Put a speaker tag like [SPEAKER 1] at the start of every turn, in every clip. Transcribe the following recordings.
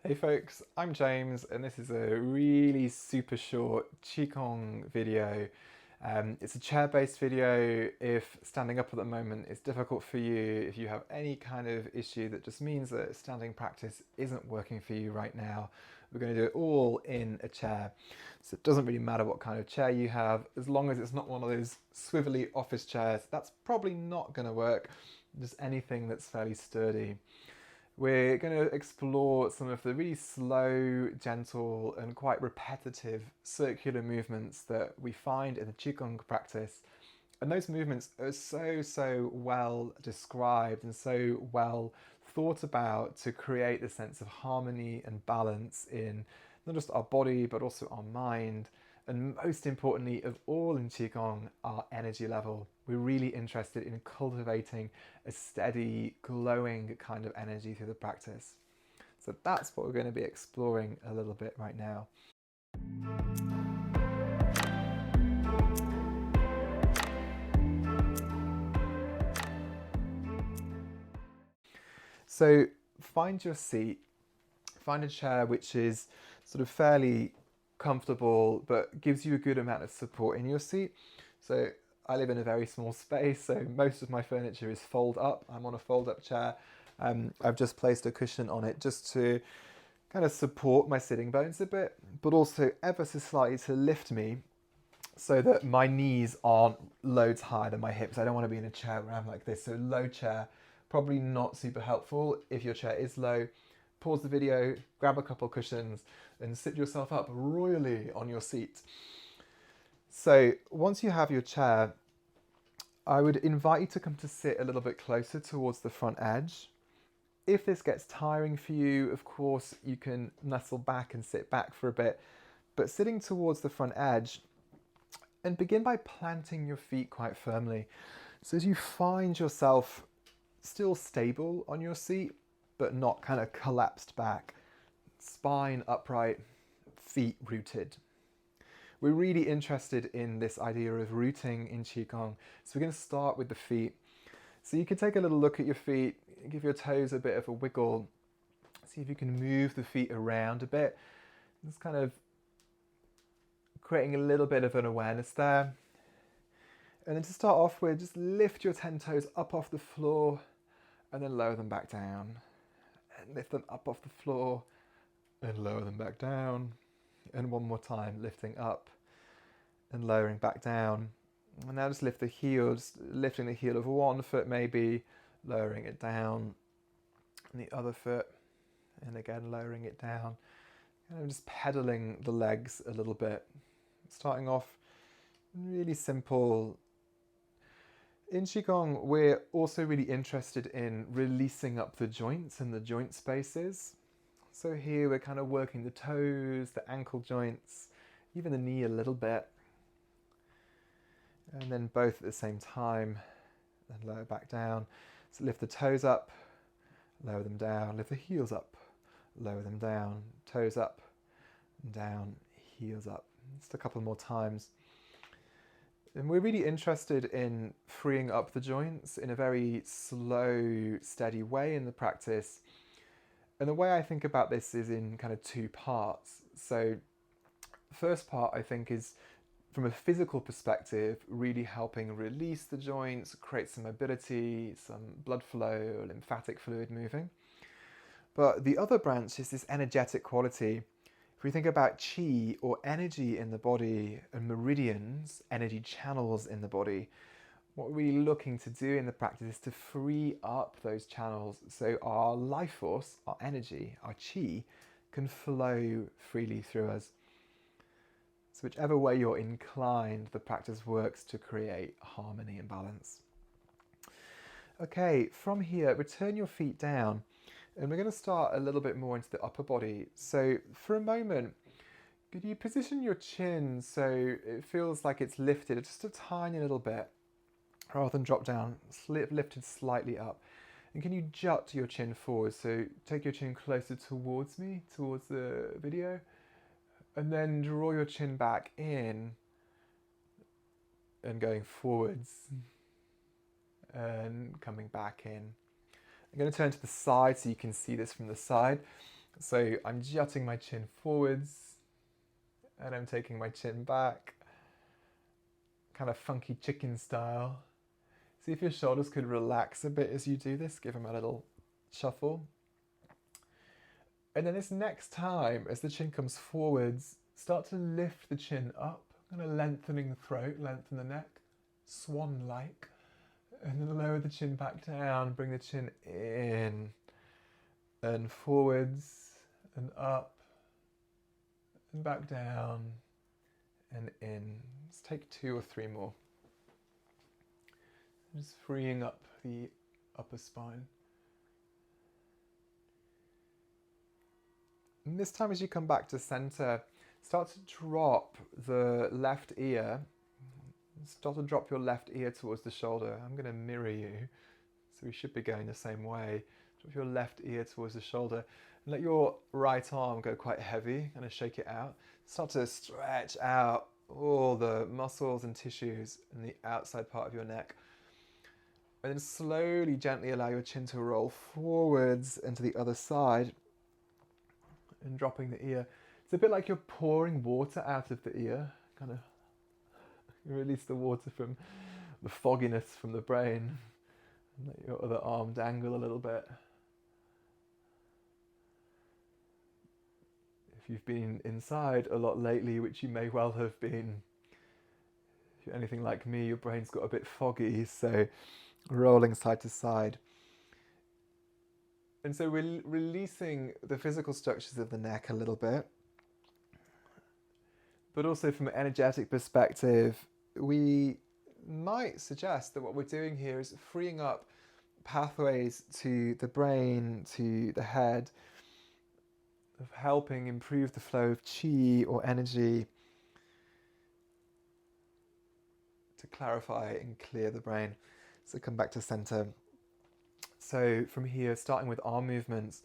[SPEAKER 1] Hey folks, I'm James and this is a really super short Qigong video. It's a chair-based video. If standing up at the moment is difficult for you, if you have any kind of issue that just means that standing practice isn't working for you right now, we're going to do it all in a chair. So it doesn't really matter what kind of chair you have, as long as it's not one of those swivelly office chairs. That's probably not going to work. Just anything that's fairly sturdy. We're going to explore some of the really slow, gentle, and quite repetitive circular movements that we find in the Qigong practice. And those movements are so well described and so well thought about to create a sense of harmony and balance in not just our body, but also our mind. And most importantly of all in Qigong, our energy level. We're really interested in cultivating a steady, glowing kind of energy through the practice. So that's what we're going to be exploring a little bit right now. So find your seat, find a chair which is sort of fairly comfortable but gives you a good amount of support in your seat. So I live in a very small space, so most of my furniture is fold up. I'm on a fold up chair. I've just placed a cushion on it just to kind of support my sitting bones a bit, but also ever so slightly to lift me so that my knees aren't loads higher than my hips. I don't want to be in a chair where I'm like this. So low chair, probably not super helpful. If your chair is low, pause the video, grab a couple cushions and sit yourself up royally on your seat. So once you have your chair, I would invite you to come to sit a little bit closer towards the front edge. If this gets tiring for you, of course, you can nestle back and sit back for a bit, but sitting towards the front edge, and begin by planting your feet quite firmly. So as you find yourself still stable on your seat, but not kind of collapsed back, spine upright, feet rooted. We're really interested in this idea of rooting in Qigong. So we're going to start with the feet. So you can take a little look at your feet, give your toes a bit of a wiggle, see if you can move the feet around a bit. Just kind of creating a little bit of an awareness there. And then to start off with, just lift your 10 toes up off the floor and then lower them back down. And lift them up off the floor and lower them back down. And one more time, lifting up and lowering back down. And now just lift the heels, lifting the heel of one foot maybe, lowering it down, and the other foot, and again lowering it down. Kind of just pedaling the legs a little bit. Starting off really simple. In Qigong, we're also really interested in releasing up the joints and the joint spaces. So here we're kind of working the toes, the ankle joints, even the knee a little bit. And then both at the same time, and lower back down. So lift the toes up, lower them down, lift the heels up, lower them down, toes up, and down, heels up. Just a couple more times. And we're really interested in freeing up the joints in a very slow, steady way in the practice. And the way I think about this is in kind of two parts. So the first part, I think, is from a physical perspective, really helping release the joints, create some mobility, some blood flow, lymphatic fluid moving. But the other branch is this energetic quality. If we think about qi, or energy in the body, and meridians, energy channels in the body, what we're really looking to do in the practice is to free up those channels so our life force, our energy, our qi, can flow freely through us. So whichever way you're inclined, the practice works to create harmony and balance. Okay, from here, return your feet down, and we're going to start a little bit more into the upper body. So for a moment, could you position your chin so it feels like it's lifted just a tiny little bit, rather than drop down, lifted slightly up. And can you jut your chin forward? So take your chin closer towards me, towards the video, and then draw your chin back in and going forwards and coming back in. I'm going to turn to the side so you can see this from the side. So I'm jutting my chin forwards and I'm taking my chin back, kind of funky chicken style. See if your shoulders could relax a bit as you do this. Give them a little shuffle. And then this next time, as the chin comes forwards, start to lift the chin up, kind of lengthening the throat, lengthen the neck, swan-like. And then lower the chin back down, bring the chin in and forwards and up and back down and in. Let's take 2 or 3 more. Just freeing up the upper spine. And this time as you come back to center, start to drop the left ear. Start to drop your left ear towards the shoulder. I'm going to mirror you, so we should be going the same way. Drop your left ear towards the shoulder and let your right arm go quite heavy. Kind of shake it out. Start to stretch out all the muscles and tissues in the outside part of your neck. And then slowly, gently allow your chin to roll forwards into the other side and dropping the ear. It's a bit like you're pouring water out of the ear, kind of release the water from the fogginess from the brain. And let your other arm dangle a little bit. If you've been inside a lot lately, which you may well have been, if you're anything like me, your brain's got a bit foggy, so rolling side to side. And so we're releasing the physical structures of the neck a little bit. But also from an energetic perspective, we might suggest that what we're doing here is freeing up pathways to the brain, to the head, of helping improve the flow of qi or energy to clarify and clear the brain. So come back to center. So from here, starting with arm movements,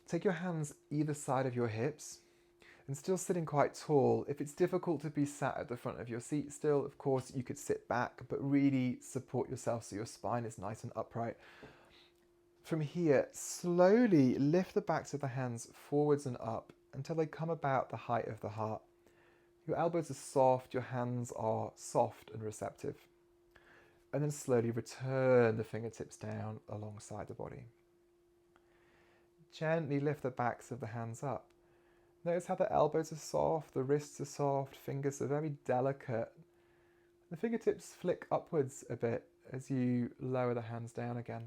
[SPEAKER 1] take your hands either side of your hips and still sitting quite tall. If it's difficult to be sat at the front of your seat still, of course, you could sit back, but really support yourself so your spine is nice and upright. From here, slowly lift the backs of the hands forwards and up until they come about the height of the heart. Your elbows are soft, your hands are soft and receptive. And then slowly return the fingertips down alongside the body. Gently lift the backs of the hands up. Notice how the elbows are soft, the wrists are soft, fingers are very delicate. The fingertips flick upwards a bit as you lower the hands down again.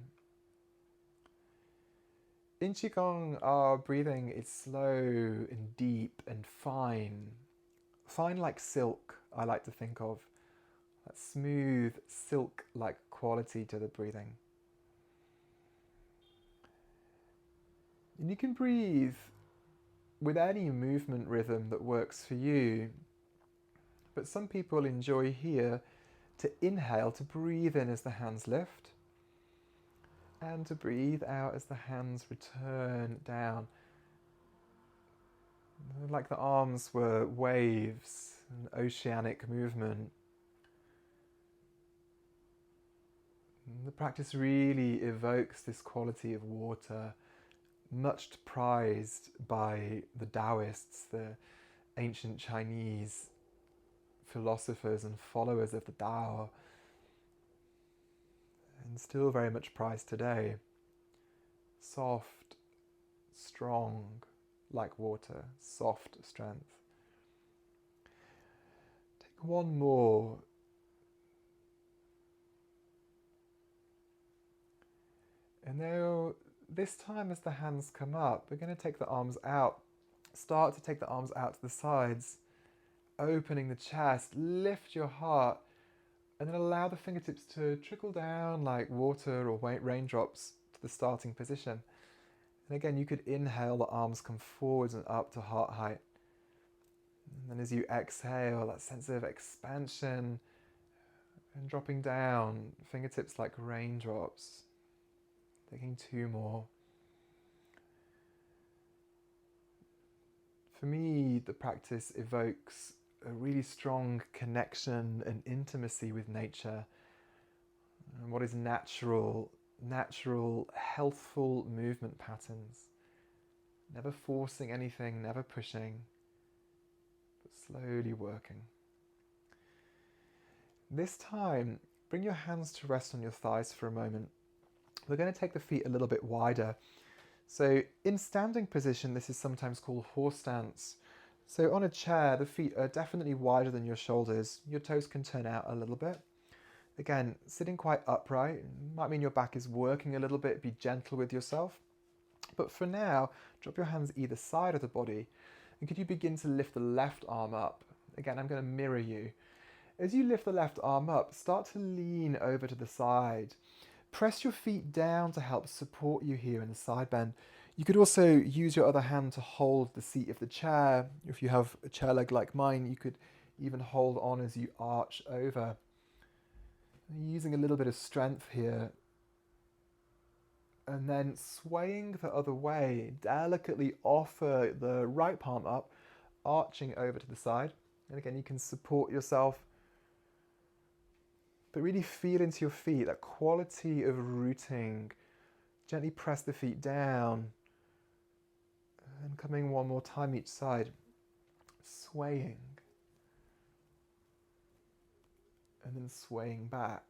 [SPEAKER 1] In Qigong, our breathing is slow and deep and fine. Fine like silk, I like to think of. That smooth, silk-like quality to the breathing. And you can breathe with any movement rhythm that works for you. But some people enjoy here to inhale, to breathe in as the hands lift, and to breathe out as the hands return down. Like the arms were waves, an oceanic movement. The practice really evokes this quality of water, much prized by the Daoists, the ancient Chinese philosophers and followers of the Tao, and still very much prized today. Soft, strong, like water, soft strength. Take one more. And now, this time as the hands come up, we're going to take the arms out. Start to take the arms out to the sides, opening the chest, lift your heart, and then allow the fingertips to trickle down like water or raindrops to the starting position. And again, you could inhale, the arms come forwards and up to heart height. And then as you exhale, that sense of expansion and dropping down, fingertips like raindrops. Taking 2 more. For me, the practice evokes a really strong connection and intimacy with nature, and what is natural, healthful movement patterns. Never forcing anything, never pushing, but slowly working. This time, bring your hands to rest on your thighs for a moment. We're going to take the feet a little bit wider. So in standing position, this is sometimes called horse stance. So on a chair, the feet are definitely wider than your shoulders. Your toes can turn out a little bit. Again, sitting quite upright might mean your back is working a little bit. Be gentle with yourself. But for now, drop your hands either side of the body. And could you begin to lift the left arm up? Again, I'm going to mirror you. As you lift the left arm up, start to lean over to the side. Press your feet down to help support you here in the side bend. You could also use your other hand to hold the seat of the chair. If you have a chair leg like mine, you could even hold on as you arch over. Using a little bit of strength here. And then swaying the other way, delicately offer the right palm up, arching over to the side. And again, you can support yourself, but really feel into your feet, that quality of rooting. Gently press the feet down and coming one more time each side, swaying and then swaying back.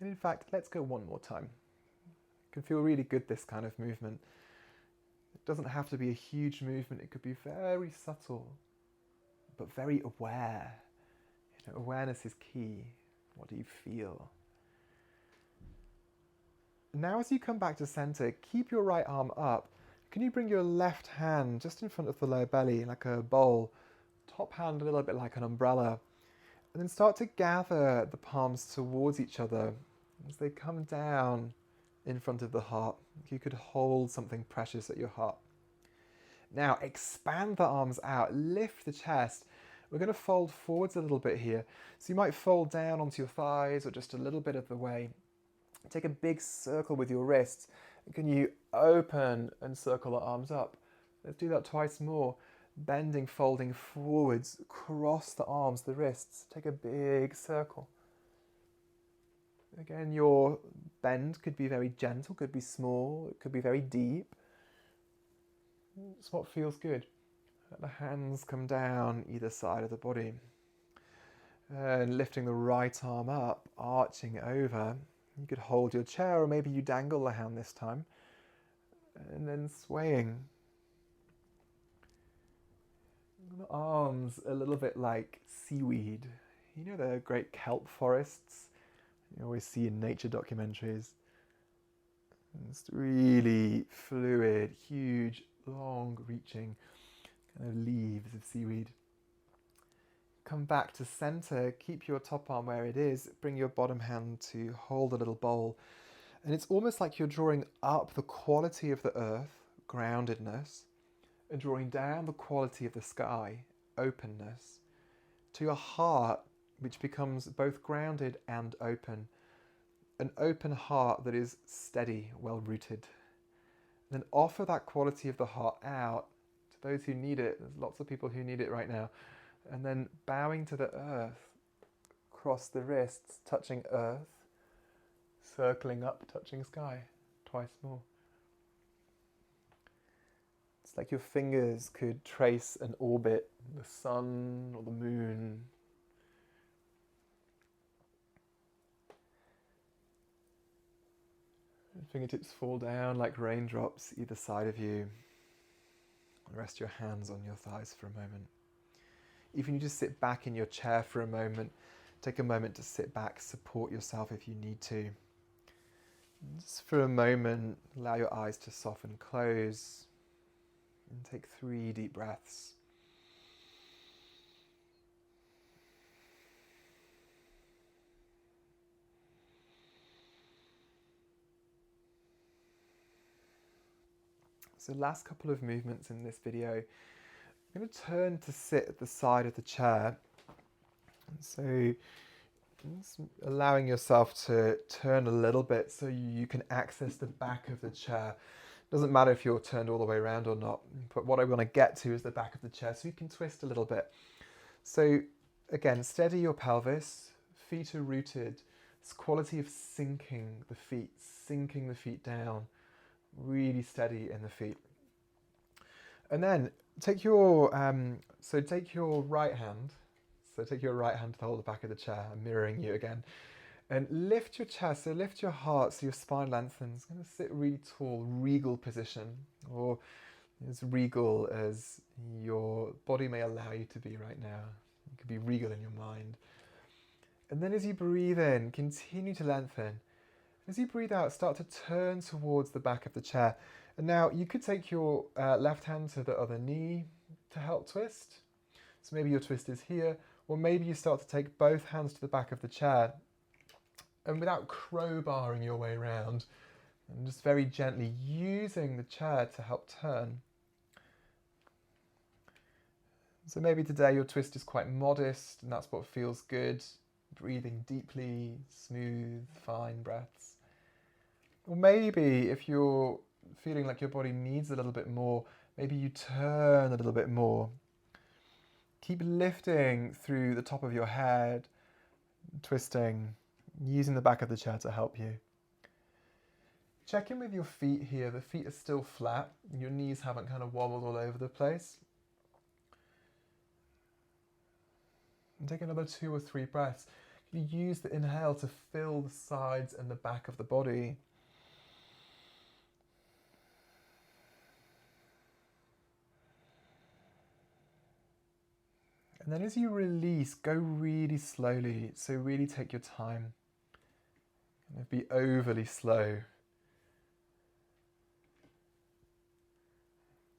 [SPEAKER 1] And in fact, let's go one more time. It can feel really good, this kind of movement. It doesn't have to be a huge movement. It could be very subtle, but very aware. You know, awareness is key. What do you feel? Now as you come back to center, keep your right arm up. Can you bring your left hand just in front of the lower belly like a bowl, top hand a little bit like an umbrella, and then start to gather the palms towards each other as they come down in front of the heart. You could hold something precious at your heart. Now expand the arms out, lift the chest. We're going to fold forwards a little bit here. So you might fold down onto your thighs or just a little bit of the way. Take a big circle with your wrists. Can you open and circle the arms up? Let's do that twice more. Bending, folding forwards, cross the arms, the wrists. Take a big circle. Again, your bend could be very gentle, could be small, it could be very deep. It's what feels good. Let the hands come down either side of the body. And lifting the right arm up, arching over. You could hold your chair, or maybe you dangle the hand this time. And then swaying. The arms a little bit like seaweed. You know the great kelp forests you always see in nature documentaries? It's really fluid, huge, long-reaching kind of leaves of seaweed. Come back to center, keep your top arm where it is, bring your bottom hand to hold a little bowl. And it's almost like you're drawing up the quality of the earth, groundedness, and drawing down the quality of the sky, openness, to your heart, which becomes both grounded and open. An open heart that is steady, well-rooted. And then offer that quality of the heart out to those who need it. There's lots of people who need it right now. And then bowing to the earth, cross the wrists, touching earth, circling up, touching sky, twice more. It's like your fingers could trace an orbit, the sun or the moon. Fingertips fall down like raindrops either side of you. Rest your hands on your thighs for a moment. Even you just sit back in your chair for a moment, take a moment to sit back, support yourself if you need to. Just for a moment, allow your eyes to soften, close, and take 3 deep breaths. So last couple of movements in this video. I'm going to turn to sit at the side of the chair. So just allowing yourself to turn a little bit so you can access the back of the chair. Doesn't matter if you're turned all the way around or not, but what I want to get to is the back of the chair so you can twist a little bit. So again, steady your pelvis, feet are rooted. This quality of sinking the feet down, really steady in the feet. And then take your take your right hand. So take your right hand to hold the back of the chair. I'm mirroring you again. And lift your chest, so lift your heart so your spine lengthens. Going to sit really tall, regal position, or as regal as your body may allow you to be right now. You could be regal in your mind. And then as you breathe in, continue to lengthen. As you breathe out, start to turn towards the back of the chair. And now you could take your left hand to the other knee to help twist. So maybe your twist is here, or maybe you start to take both hands to the back of the chair, and without crowbarring your way around, and just very gently using the chair to help turn. So maybe today your twist is quite modest, and that's what feels good. Breathing deeply, smooth, fine breaths. Or maybe if you're feeling like your body needs a little bit more, maybe you turn a little bit more. Keep lifting through the top of your head, twisting, using the back of the chair to help you. Check in with your feet here. The feet are still flat. Your knees haven't kind of wobbled all over the place. And take another 2 or 3 breaths. You use the inhale to fill the sides and the back of the body. And then as you release, go really slowly. So really take your time. Don't be overly slow.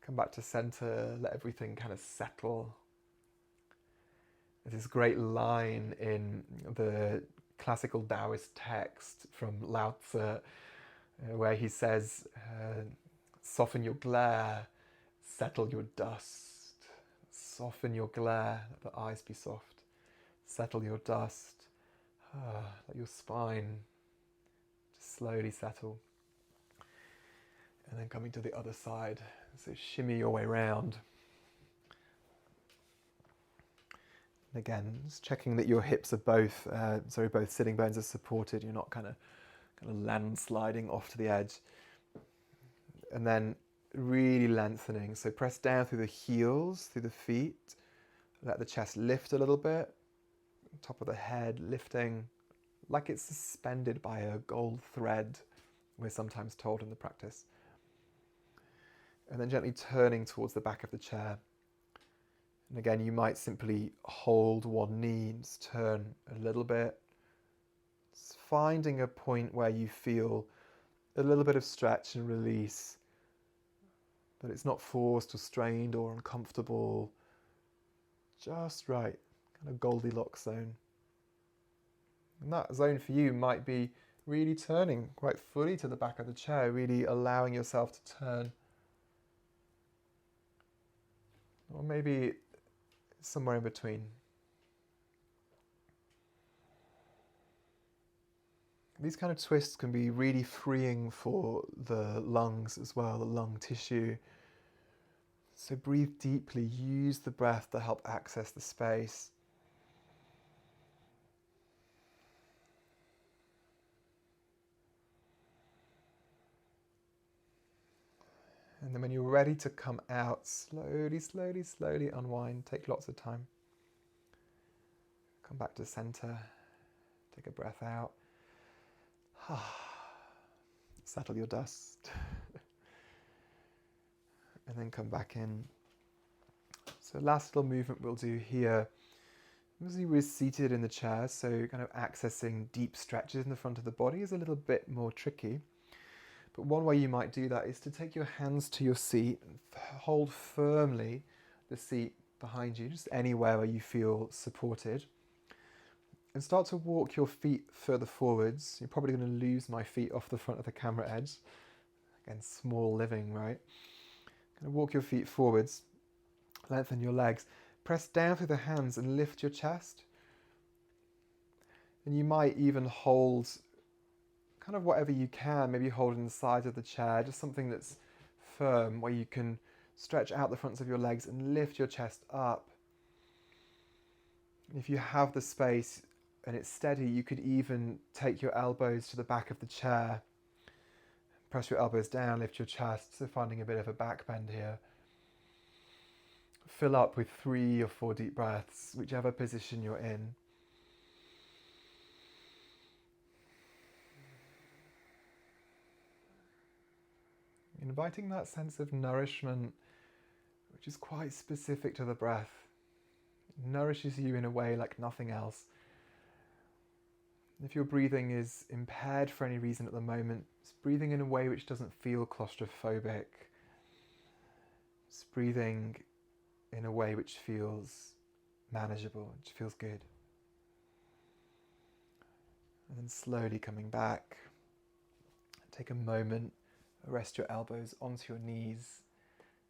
[SPEAKER 1] Come back to center, let everything kind of settle. There's this great line in the classical Daoist text from Lao Tzu, where he says, soften your glare, settle your dust. Soften your glare, let the eyes be soft. Settle your dust. Let your spine just slowly settle. And then coming to the other side, so shimmy your way around. And again, just checking that your hips are both sitting bones are supported. You're not kind of landsliding off to the edge. And then really lengthening. So press down through the heels, through the feet. Let the chest lift a little bit. Top of the head lifting like it's suspended by a gold thread, we're sometimes told in the practice. And then gently turning towards the back of the chair. And again, you might simply hold one knee and just turn a little bit. Just finding a point where you feel a little bit of stretch and release, but it's not forced or strained or uncomfortable. Just right, kind of Goldilocks zone. And that zone for you might be really turning quite fully to the back of the chair, really allowing yourself to turn. Or maybe somewhere in between. These kind of twists can be really freeing for the lungs as well, the lung tissue. So breathe deeply, use the breath to help access the space. And then when you're ready to come out, slowly, slowly, slowly unwind. Take lots of time. Come back to center. Take a breath out. Settle your dust. And then come back in. So last little movement we'll do here. Obviously we're seated in the chair, so kind of accessing deep stretches in the front of the body is a little bit more tricky. But one way you might do that is to take your hands to your seat and hold firmly the seat behind you, just anywhere where you feel supported. And start to walk your feet further forwards. You're probably going to lose my feet off the front of the camera edge. Again, small living, right? Going to walk your feet forwards, lengthen your legs, press down through the hands and lift your chest. And you might even hold kind of whatever you can, maybe holding the sides of the chair, just something that's firm where you can stretch out the fronts of your legs and lift your chest up. If you have the space and it's steady, you could even take your elbows to the back of the chair, Press your elbows down, lift your chest, so finding a bit of a back bend here. Fill up with 3 or 4 deep breaths, whichever position you're in. Inviting that sense of nourishment, which is quite specific to the breath. It nourishes you in a way like nothing else. If your breathing is impaired for any reason at the moment, it's breathing in a way which doesn't feel claustrophobic. It's breathing in a way which feels manageable, which feels good. And then slowly coming back. Take a moment, rest your elbows onto your knees.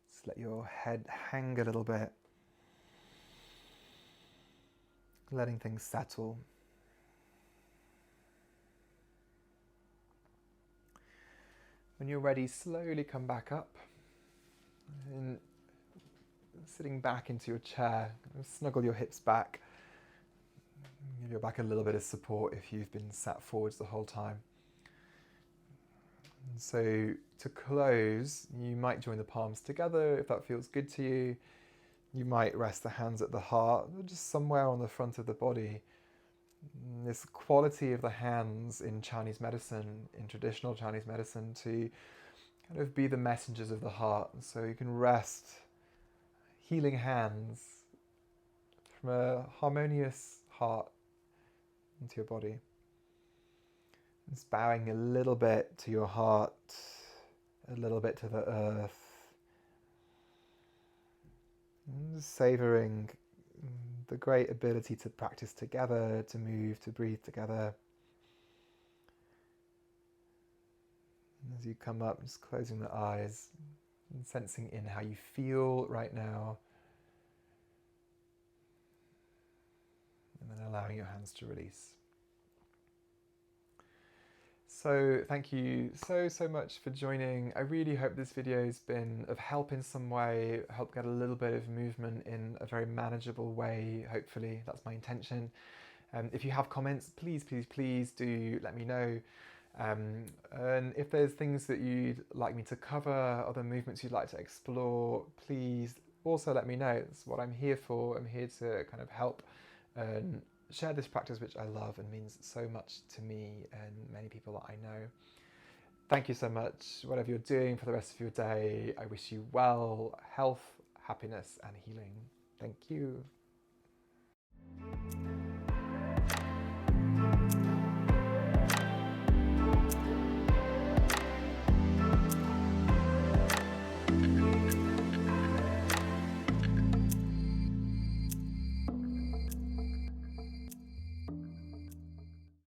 [SPEAKER 1] Just let your head hang a little bit. Letting things settle. When you're ready, slowly come back up. And sitting back into your chair, snuggle your hips back. Give your back a little bit of support if you've been sat forwards the whole time. And so to close, you might join the palms together if that feels good to you. You might rest the hands at the heart, or just somewhere on the front of the body. This quality of the hands in Chinese medicine, in traditional Chinese medicine, to kind of be the messengers of the heart. So you can rest healing hands from a harmonious heart into your body. Just bowing a little bit to your heart, a little bit to the earth. And just savouring the great ability to practice together, to move, to breathe together. And as you come up, just closing the eyes and sensing in how you feel right now. And then allowing your hands to release. So thank you so much for joining. I really hope this video has been of help in some way, help get a little bit of movement in a very manageable way, hopefully. That's my intention. If you have comments, please do let me know. And if there's things that you'd like me to cover, other movements you'd like to explore, please also let me know. That's what I'm here for. I'm here to kind of help and share this practice which I love and means so much to me and many people that I know. Thank you so much. Whatever you're doing for the rest of your day, I wish you well, health, happiness and healing. Thank you.